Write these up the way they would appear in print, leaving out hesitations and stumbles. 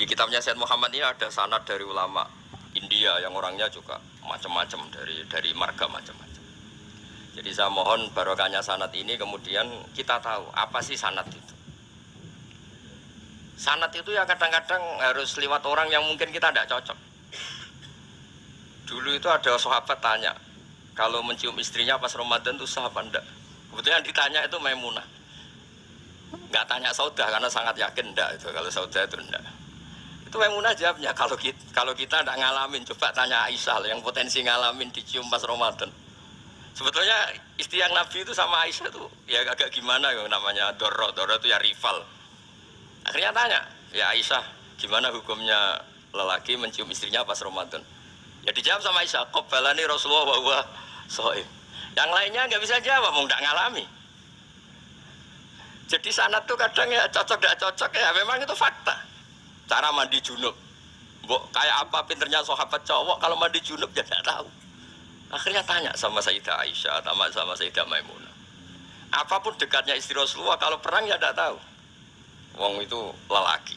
Di kitabnya Said Muhammad ini ada sanad dari ulama India yang orangnya juga macam-macam dari marga macam-macam. Jadi saya mohon barokahnya sanad ini kemudian kita tahu apa sih sanad itu. Sanad itu ya kadang-kadang harus lewat orang yang mungkin kita tidak cocok. Dulu itu ada sahabat tanya, kalau mencium istrinya pas Ramadan itu sah apa enggak? Kebetulan ditanya itu Maimunah. Enggak tanya Saudah karena sangat yakin enggak itu, kalau Saudah itu enggak. Itu Maimunah jawabnya, kalau kita enggak ngalamin, coba tanya Aisyah yang potensi ngalamin dicium pas Ramadan. Sebetulnya istri yang Nabi itu sama Aisyah itu ya agak gimana yang namanya Doro itu ya rival. Akhirnya tanya, ya Aisyah gimana hukumnya lelaki mencium istrinya pas Ramadan? Ya dijawab sama Aisyah, qabbalani Rasulullah wa huwa shaim. Yang lainnya nggak bisa jawab, mau nggak ngalami. Jadi sanad tuh kadang ya cocok nggak cocok ya memang itu fakta. Cara mandi junub, kayak apa pinternya sahabat cowok kalau mandi junub ya nggak tahu. Akhirnya tanya sama Sayyidah Aisyah, sama Sayyidah Maimunah. Apapun dekatnya istri Rasulullah, kalau perang ya tidak tahu. Wong itu lelaki.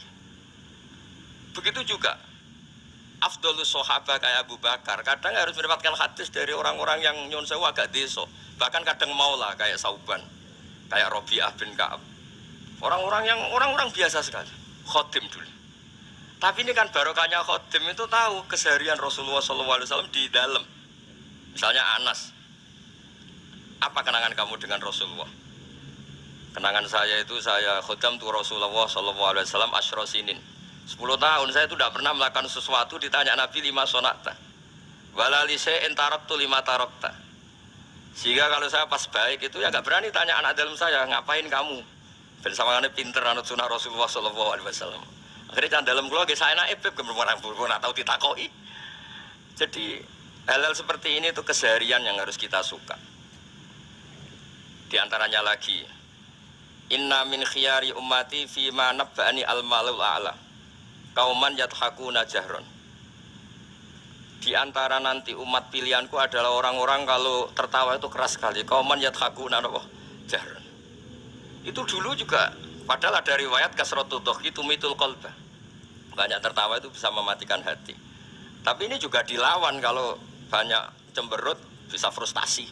Begitu juga afdhalus sahabat kayak Abu Bakar, kadang harus mendapatkan hadis dari orang-orang yang nyun sewu agak deso. Bahkan kadang maulah kayak Sauban, kayak Rabi'ah bin Ka'ab. Orang-orang biasa sekali, khodim dulu. Tapi ini kan barokahnya khodim itu tahu keseharian Rasulullah SAW di dalam. Misalnya Anas, apa kenangan kamu dengan Rasulullah? Kenangan saya itu saya khodam tuh Rasulullah SAW asyra sinin. 10 tahun saya itu tidak pernah melakukan sesuatu ditanya Nabi lima sonakta. Walalise entarok tu lima tarokta. Sehingga kalau saya pas baik itu ya nggak berani tanya anak dalam saya ngapain kamu. Dan sama ini pinter anut sunnah Rasulullah SAW. Akhirnya dalam keluar saya naik orang tahu ditakoi. Jadi hal-hal seperti ini itu keseharian yang harus kita suka. Di antaranya lagi, inna min khiyari ummati fima nabba'ani al-malul a'la kauman yathakuna jahron. Di antara nanti umat pilihanku adalah orang-orang kalau tertawa itu keras sekali, kauman yathakuna jahron. Itu dulu juga padahal ada riwayat kasratu dhahki tumitul qalba. Banyak tertawa itu bisa mematikan hati. Tapi ini juga dilawan kalau banyak cemberut bisa frustasi.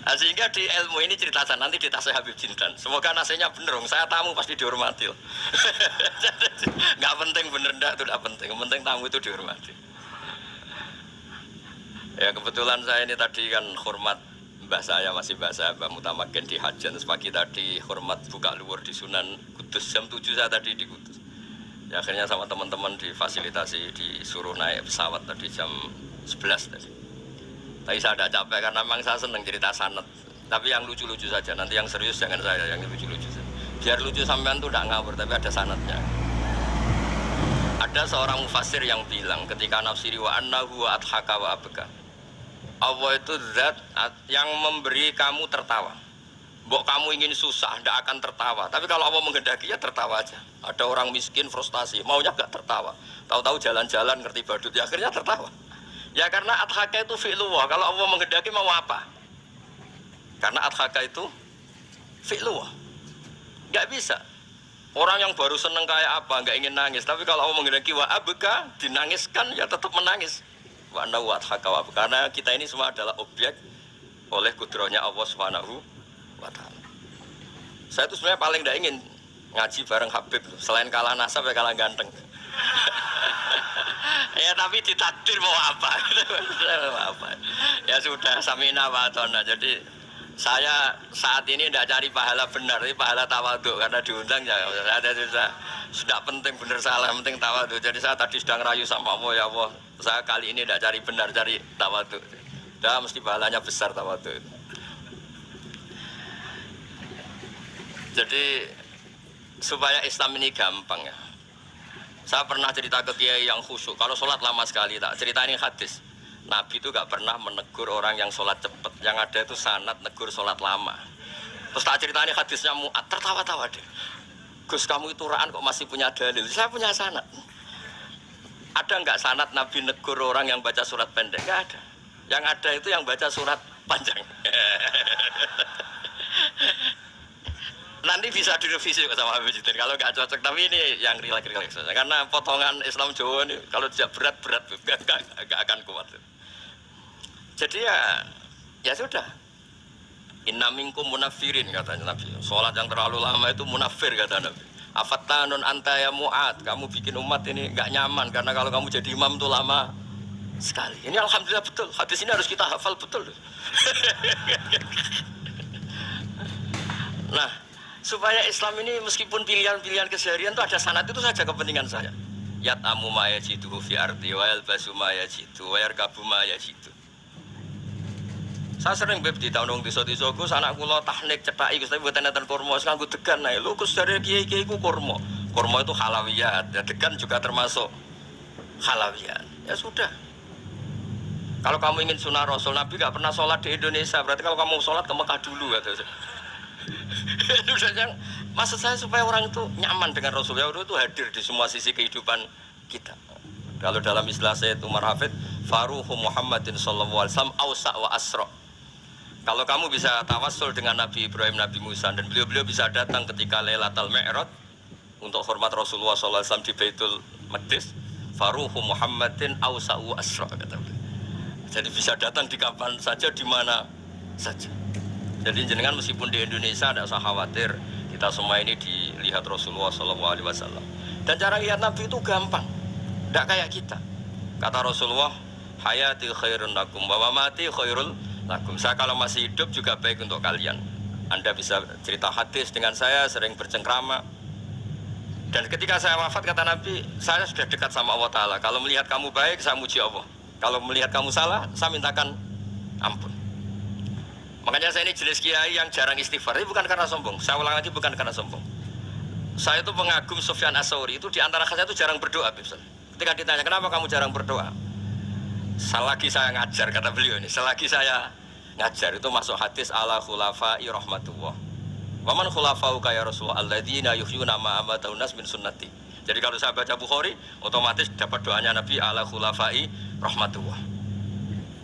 Nah, sehingga di ilmu ini cerita saya nanti di tasnya Habib Jindan. Semoga nasinya bener, saya tamu pasti dihormati. Nggak penting bener ndak itu tidak penting. Yang penting tamu itu dihormati. Ya kebetulan saya ini tadi kan hormat mbah saya masih mbah saya Mbah Mutamakin di Hajan. Terus pagi tadi hormat buka luar di Sunan Kudus jam 7 saya tadi di Kudus. Ya, akhirnya sama teman-teman difasilitasi disuruh naik pesawat tadi jam 11 tadi. Tapi saya tidak capek karena memang saya senang cerita sanad. Tapi yang lucu-lucu saja, nanti yang serius jangan saya, yang lucu-lucu saja. Biar lucu sampean tuh tidak ngawur, tapi ada sanadnya. Ada seorang mufassir yang bilang ketika nafsiri wa annahu wa adhaka wa abka. Allah itu zat yang memberi kamu tertawa. Mbok kamu ingin susah, tidak akan tertawa. Tapi kalau Allah menghendaki ya tertawa aja. Ada orang miskin frustasi, maunya gak tertawa. Tahu-tahu jalan-jalan ngerti badut, ya akhirnya tertawa. Ya karena adhaka itu fi'lullah. Kalau Allah menghendaki mau apa? Karena adhaka itu fi'lullah. Gak bisa. Orang yang baru seneng kayak apa, gak ingin nangis. Tapi kalau Allah menghendaki wa abka, dinangiskan ya tetap menangis. Wa anna wa adhaka wa abka. Karena kita ini semua adalah objek oleh kudrahnya Allah Subhanahu wa ta'ala. Saya itu sebenarnya paling tidak ingin ngaji bareng Habib, selain kalah nasab ya kalah ganteng. Ya tapi ditakdir mau apa? Ya sudah samina wa atona. Jadi saya saat ini tidak cari pahala benar, tapi pahala tawadhu karena diundang ya. Saya sudah penting benar salah, penting tawadhu. Jadi saya tadi sedang rayu sama Allah, ya Allah, saya kali ini tidak cari benar, cari tawadhu. Dah mesti pahalanya besar tawadhu. Jadi supaya Islam ini gampang ya. Saya pernah cerita ke kiai yang khusyuk. Kalau sholat lama sekali tak cerita ini hadis. Nabi itu gak pernah menegur orang yang sholat cepat. Yang ada itu sanad negur sholat lama. Terus tak cerita ini hadisnya Mu'ad tertawa-tawa deh. Gus kamu itu raan kok masih punya dalil. Saya punya sanad. Ada nggak sanad Nabi negur orang yang baca surat pendek? Gak ada. Yang ada itu yang baca surat panjang. Nanti bisa direvisi sama Habib Jidin kalau nggak cocok, tapi ini yang relax karena potongan Islam Jawa ini kalau tidak berat nggak akan kuat. Jadi ya sudah. Inna minkum munafirin katanya Nabi. Sholat yang terlalu lama itu munafir kata Nabi. Afattanun anta ya Mu'ad, kamu bikin umat ini nggak nyaman karena kalau kamu jadi imam itu lama sekali. Ini alhamdulillah betul. Hadis ini harus kita hafal betul. Nah, supaya Islam ini meskipun pilihan-pilihan keseharian itu ada sanad itu saja kepentingan saya. Yat'amu ma yajidu fi ardi wa yalbasu ma yajidu wa yarkabu ma yajidu. Saya sering beb di tahun desa-desa ku anak kula tahnik cethaki Gus tapi mboten enten kurma nganggo degan ae. Lho Gus dari kiai-kiai ku kurma. Kurma itu halawiyat, ya degan juga termasuk halawiyat. Ya sudah. Kalau kamu ingin sunnah Rasul, Nabi gak pernah sholat di Indonesia. Berarti kalau kamu sholat ke Mekah dulu kata saya. Maksud saya supaya orang itu nyaman dengan Rasul ya itu hadir di semua sisi kehidupan kita. Kalau dalam istilah Sayyid Umar Hafid, Faruhu Muhammadin sallallahu alaihi wasallam awsa' wa asra'. Kalau kamu bisa tawassul dengan Nabi Ibrahim, Nabi Musa dan beliau-beliau bisa datang ketika Lailatul Mi'raj untuk hormat Rasulullah sallallahu alaihi wasallam di Baitul Maqdis, Faruhu Muhammadin awsa' wa asra' kata beliau. Jadi bisa datang di kapan saja, di mana saja. Jadi jenengan meskipun di Indonesia tidak usah khawatir, kita semua ini dilihat Rasulullah SAW. Dan cara lihat Nabi itu gampang, tidak kayak kita. Kata Rasulullah, hayati khairun lakum, wa mati khairul lakum. Saya kalau masih hidup juga baik untuk kalian. Anda bisa cerita hadis dengan saya, sering bercengkrama. Dan ketika saya wafat kata Nabi, saya sudah dekat sama Allah Ta'ala. Kalau melihat kamu baik, saya muji Allah. Kalau melihat kamu salah, saya mintakan ampun. Makanya saya ini jenis kiai yang jarang istighfar. Ini bukan karena sombong. Saya ulang lagi bukan karena sombong. Saya itu pengagum Sufyan As-Tsauri. Itu di antara khasnya itu jarang berdoa. Ketika ditanya kenapa kamu jarang berdoa, selagi saya ngajar kata beliau ini. Selagi saya ngajar itu masuk hadis ala khulafa'i rahmatullah. Waman khulafa'u kaya Rasulullah alladzina yuhyuna ma amataun nas min sunnati. Jadi kalau saya baca Bukhari, otomatis dapat doanya Nabi ala khulafa'i rahmatullah.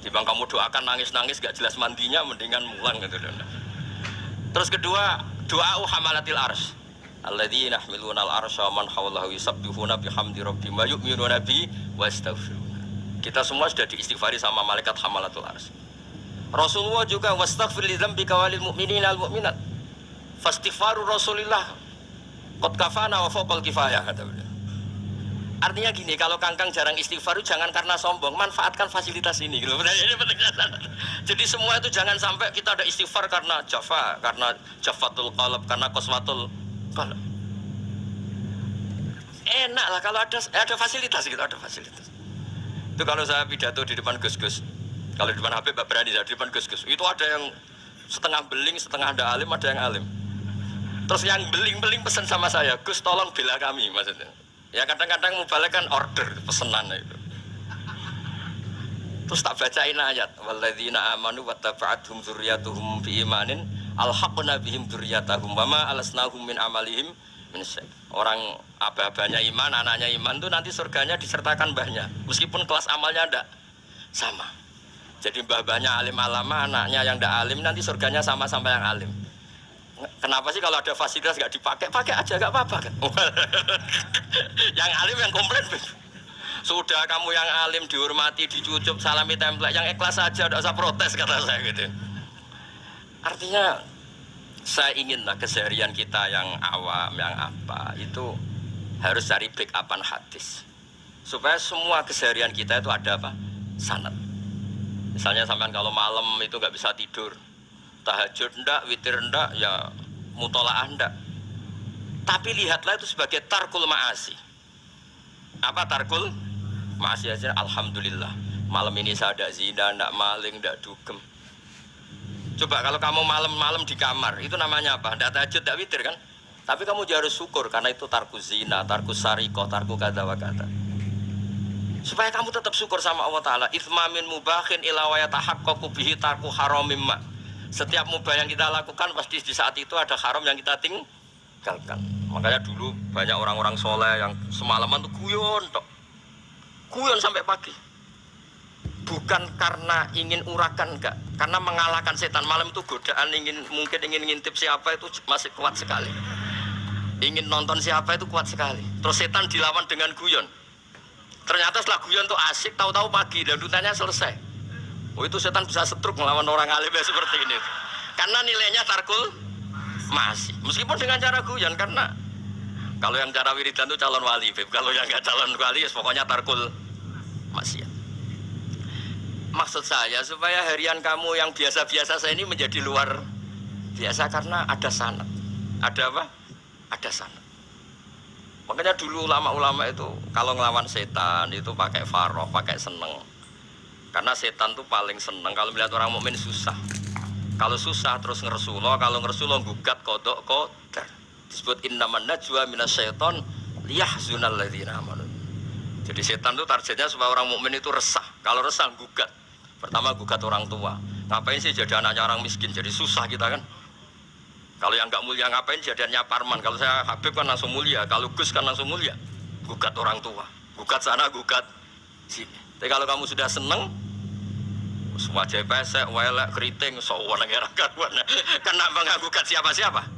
Dibang kamu doakan nangis-nangis gak jelas mandinya, mendingan mulang gitu. Terus kedua, doa hamalatil arsy. Alladzina yahmiluna al-arsya man hawlahu yusabbihuna bihamdi rabbihim wa yu'minuna bi wa yastaghfiruna. Kita semua sudah diistighfari sama malaikat hamalatul arsy. Rasulullah juga wastaghfir li dzambika walil mu'minina wal mu'minat. Fastighfaru Rasulillah qad kafana wa fawqal kifayah kata beliau. Artinya gini, kalau kangkang jarang istighfar jangan karena sombong, manfaatkan fasilitas ini gitu. Ini penting. Jadi semua itu jangan sampai kita ada istighfar karena jafa, karena jafatul qalb, karena qaswatul qalb. Enak lah kalau ada fasilitas gitu, ada fasilitas. Itu kalau saya pidato di depan Gus-Gus. Kalau di depan Habib Mbak berani, di depan Gus-Gus. Itu ada yang setengah beling, setengah ada alim, ada yang alim. Terus yang beling-beling pesan sama saya, Gus tolong bela kami maksudnya. Ya kadang-kadang mubalagh order pesenan itu. Terus tak bacain ayat walladzina amanu wattaba'athum dzurriyyatuhum biimanin alhaqna bihim dzurriyyatahum wama alasnahum min amalihim min syai'. Orang aba-abanya iman, anaknya iman itu nanti surganya disertakan mbahnya meskipun kelas amalnya ndak sama. Jadi mbah-mbahnya alim alama, anaknya yang ndak alim nanti surganya sama-sama yang alim. Kenapa sih kalau ada fasilitas nggak dipakai? Pakai aja nggak apa-apa kan? Yang alim yang komplain. Sudah kamu yang alim dihormati, dicucup, salami template, yang ikhlas saja, tidak usah protes kata saya gitu. Artinya saya inginlah keseharian kita yang awam, yang apa itu harus cari backupan hadis supaya semua keseharian kita itu ada apa? Sanad. Misalnya sampean kalau malam itu nggak bisa tidur. Tahajud ndak, witir ndak, ya mutolaah ndak. Tapi lihatlah itu sebagai tarkul ma'asi. Apa tarkul ma'asi aja? Alhamdulillah. Malam ini saya ndak zina, ndak maling, ndak dugem. Coba kalau kamu malam-malam di kamar, itu namanya apa? Ndak tahajud, ndak witir kan? Tapi kamu harus syukur karena itu tarkus zina, tarkus sarikoh, tarku kata wa kata. Supaya kamu tetap syukur sama Allah Ta'ala. Ithmamin mubahin ila wa yatahaqqaqu bihi tarku haramim ma. Setiap mubah yang kita lakukan pasti di saat itu ada haram yang kita tinggalkan. Makanya dulu banyak orang-orang soleh yang semalaman tuh guyon sampai pagi. Bukan karena ingin urakan enggak, karena mengalahkan setan. Malam itu godaan mungkin ingin ngintip siapa itu masih kuat sekali. ingin nonton siapa itu kuat sekali. Terus setan dilawan dengan guyon. Ternyata setelah guyon tuh asik, tahu-tahu pagi dangdutannya selesai. Oh itu setan bisa setruk melawan orang alim seperti ini. Karena nilainya tarkul masih. Meskipun dengan cara guyon, karena kalau yang cara wiridan itu calon wali, Beb. Kalau yang nggak calon wali, ya pokoknya tarkul masih. Maksud saya supaya harian kamu yang biasa-biasa saya ini menjadi luar biasa karena ada sanad. Ada apa? Ada sanad. Makanya dulu ulama-ulama itu kalau ngelawan setan itu pakai faroh, pakai seneng. Karena setan tuh paling seneng kalau melihat orang mukmin susah. Kalau susah terus ngersulo, kalau ngersulo gugat kodok qadar. Disebut innaman najwa minasyaiton liyahzunal ladzina amanu. Jadi setan tuh targetnya supaya orang mukmin itu resah. Kalau resah gugat. Pertama gugat orang tua. Ngapain sih jadi anaknya orang miskin? Jadi susah kita kan. Kalau yang nggak mulia ngapain jadiannya Parman? Kalau saya Habib kan langsung mulia. Kalau Gus kan langsung mulia. Gugat orang tua. Gugat sana, gugat sini. Tapi kalau kamu sudah seneng, semua pesek, welek, keriting, sowan, ngerang karuan. Karena mengagugat siapa-siapa.